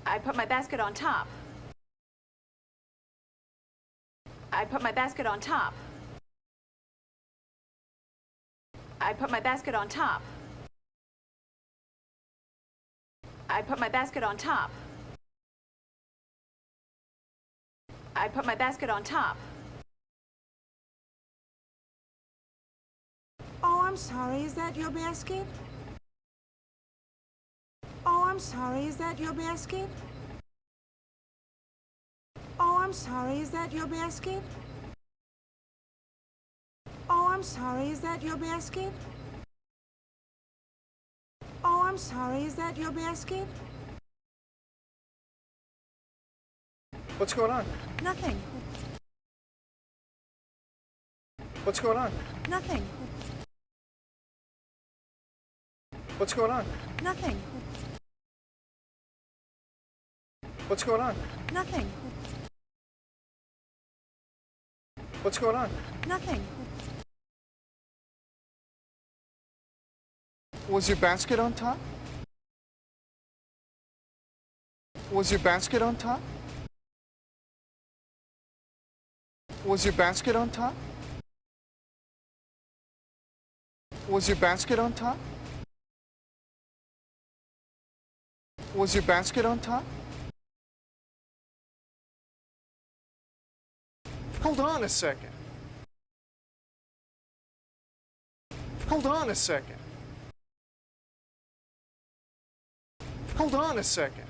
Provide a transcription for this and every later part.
I put my basket on top. I put my basket on top. I put my basket on top. I put my basket on top. I put my basket on top. Oh, I'm sorry, is that your basket? Oh, I'm sorry, is that your basket? Oh, I'm sorry, is that your basket? Oh, I'm sorry, is that your basket? Oh, I'm sorry, is that your basket? What's going on? Nothing. What's going on? Nothing. What's going on? Nothing. What's going on? Nothing. What's going on? Nothing. Was your basket on top? Was your basket on top? Was your basket on top? Was your basket on top? Was your basket on top? Hold on a second. Hold on a second. Hold on a second.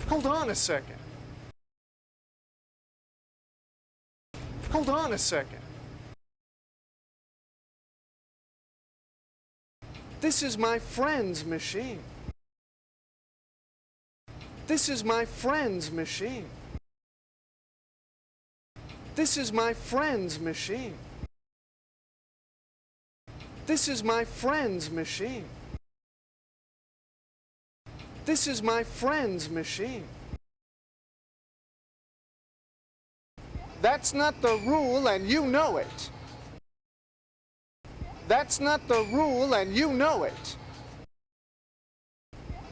Hold on a second. Hold on a second. This is my friend's machine. This is my friend's machine. This is my friend's machine. This is my friend's machine. This is my friend's machine. That's not the rule and you know it. That's not the rule and you know it.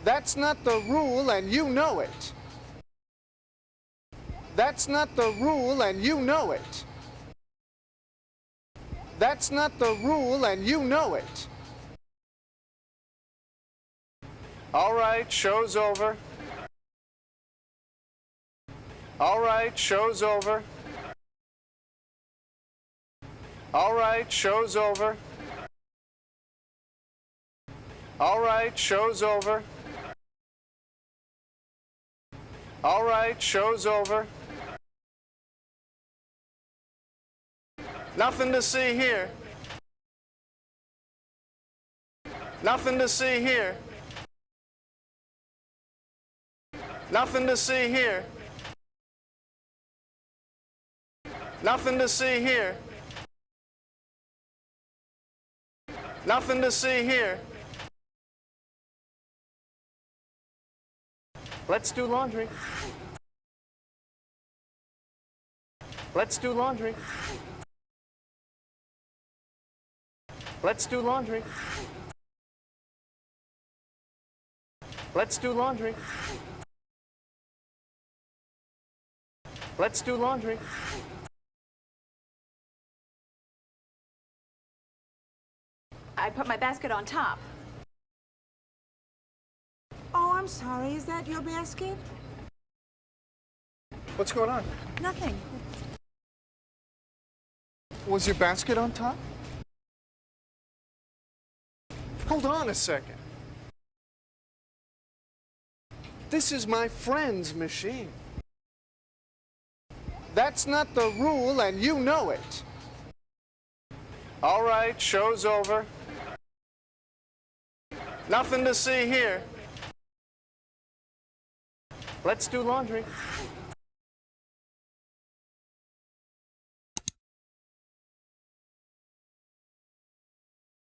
That's not the rule and you know it. That's not the rule and you know it. That's not the rule and you know it. All right, show's over. All right, show's over. All right, show's over. All right, show's over. All right, show's over. Nothing to see here. Nothing to see here. Nothing to see here. Nothing to see here. Nothing to see here. Let's do laundry. Let's do laundry. Let's do laundry. Let's do laundry. Let's do laundry. I put my basket on top. Oh, I'm sorry, is that your basket? What's going on? Nothing. Was your basket on top? Hold on a second. This is my friend's machine. That's not the rule and you know it. All right, show's over. Nothing to see here. Let's do laundry.